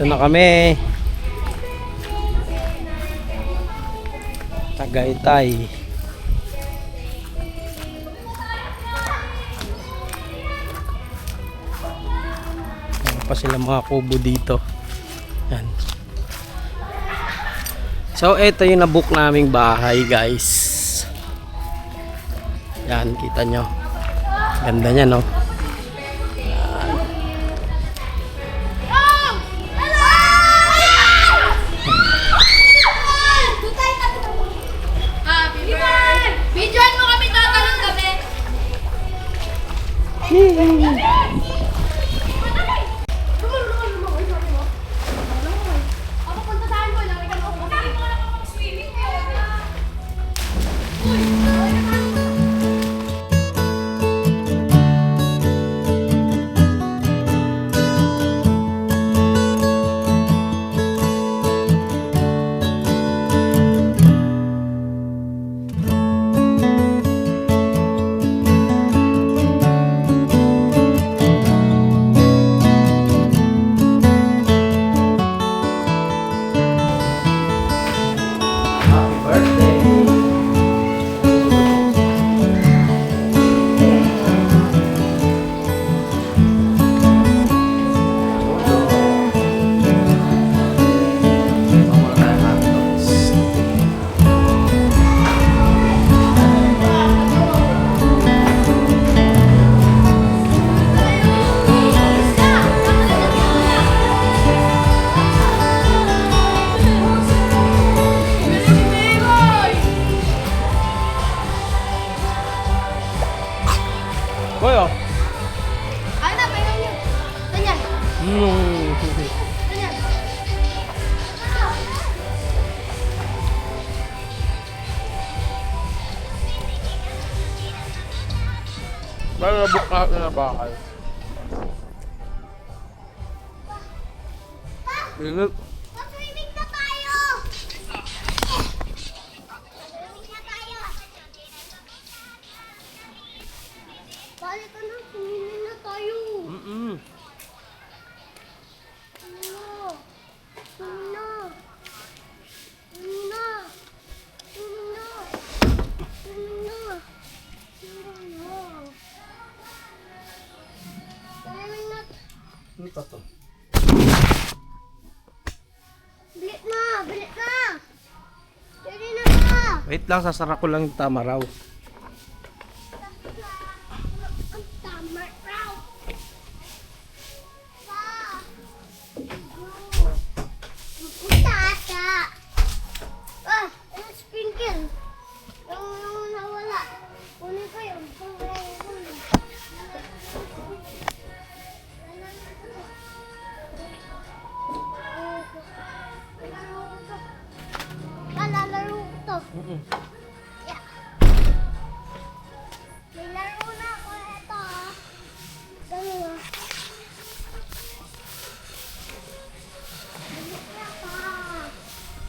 Dito na kami. Tagaytay. Meron pa sila mga kubo dito. Yan. So, ito yung nabook naming bahay, guys. Yan, kita nyo. Ganda niya, no? Videoan mo kami, tatalon kami. Ako punta saan ko, nakita mo ako. Sabi mo lang ako mag-swimming. Boyo. Ay na, pahinga niyo. Ganyan. Ganyan. Pero nabook natin na bahay. Init. Mag-swimming na tayo! Swimming na tayo! Balik ka na, swimming na tayo! Mm-mm. Swimming na! Swimming na! Swimming na! Swimming na! Swimming na! Swimming na! Swimming na! Ano pa to? Bilit na! Bilit na! Pwede na ka! Wait lang, sasara ko lang yung tama raw. Ang tama raw! Pa! Pupunta ata! Ah! Ano sprinkle? Yung nawala. Kunin ko yun. Kung wala yun. Lalaro ko to. Yeah. May laro na ako ito ah. Dalawa. Bilis na pa.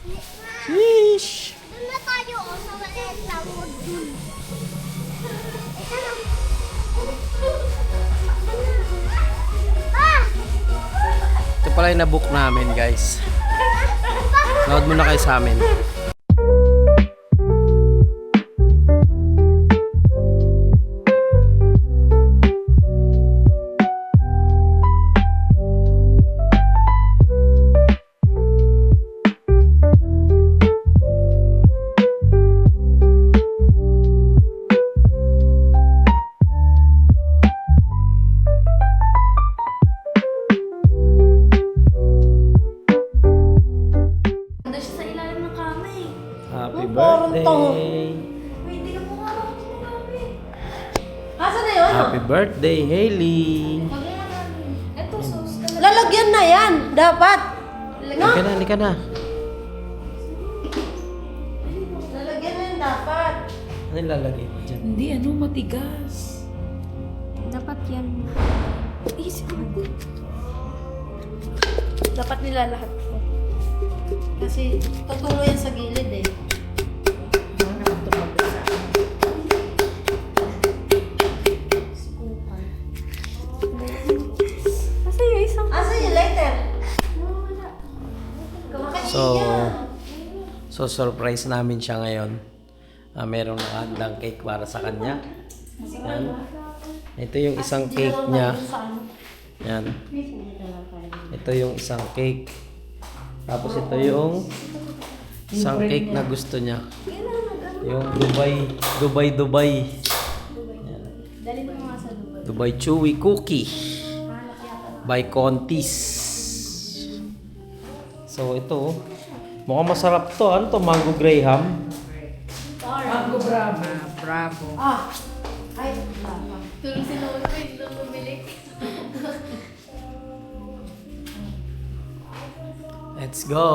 Bilis na. Sheesh! Doon na tayo oh, sa maliit na wood dun. Ito lang. Ah! Ito pala yung nabook namin, guys. Nood muna kayo sa amin. Ando siya sa ilalim ng kama eh. Happy parang tango. birthday! Uy, hindi ka po nga ako sinabi. Asa na yun? Happy birthday, Hailey! Pagyan namin. Ito, sus. Lalagyan na yan, dapat. Halika na, halika na. Lalagyan na yan, dapat. Ano yung lalagay mo dyan? Hindi, ano, matigas. Dapat yan. Easy. Dapat nila lahat po. Kasi tutulo yan sa gilid eh. Ano naman ito mabasa? Sukukan. Kasi yung isang... Asa yung lighter? Wala. susurprise namin siya ngayon. Merong nakahandang cake para sa kanya. Yan. Ito yung isang cake niya. Yan. Ito yung isang cake. Tapos ito yung isang cake na gusto niya. Yung Dubai. Yan. Dubai Chewy Cookie. By Contis. So ito, mukhang masarap to. Ano to? Mango Graham. Mango Bravo. Bravo. Ay, tama. Tulong si Noel ko, hindi na bumili. Let's go!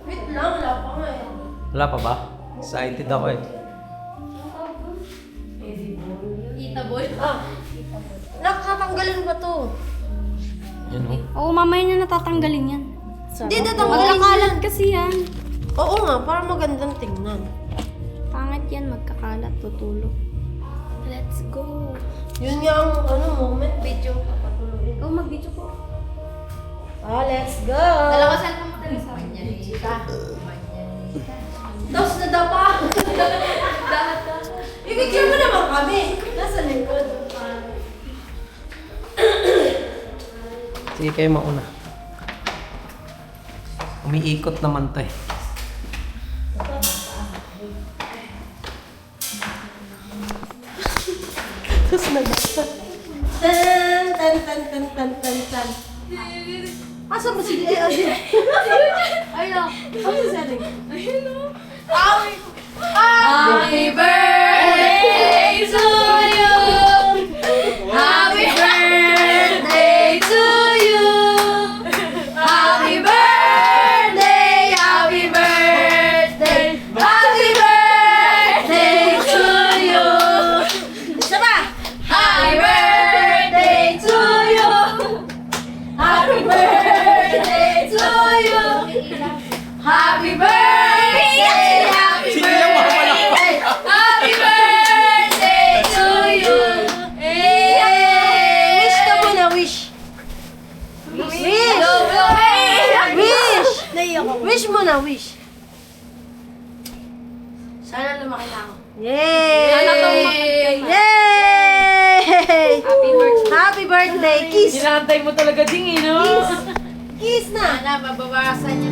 Wait lang, wala pa nga eh. Wala pa ba? Excited ako eh. Eatable. Nakatanggalin ba to? Yun oh. Oo, mamaya na natatanggalin yan. Hindi, tatanggalin Magkakalat kasi yan. Oo nga, para magandang tingnan. Pangit yan, magkakalat, tutulog. Let's go. Yun nga ang moment, video. Papatuloy. Oh, mag-video po. Let's go! Dalawa cellphone mo talaga sa akin yan. Tapos nadapa! I-picture mo naman kami. Nasa likod. Sige kayo mauna. Umiikot naman to eh. Tapos nadapa. Tan. Asa mo si Jay? Ay, no. Asa si Jay? Happy birthday to you. Happy birthday to you. Happy birthday, happy birthday. Happy birthday to you. Isa ba? Happy birthday to you. Happy birthday to you. Happy birthday, happy birthday. Happy birthday to you. Wish ka muna, wish. Wish! Wish! Wish muna, wish. Sana lumaki na ako. Yay! Sana tumakas ka. Yay! Happy birthday. Happy birthday! Kiss! Hinantay mo talaga ding, no? Kiss na! Sana mabawasan niyo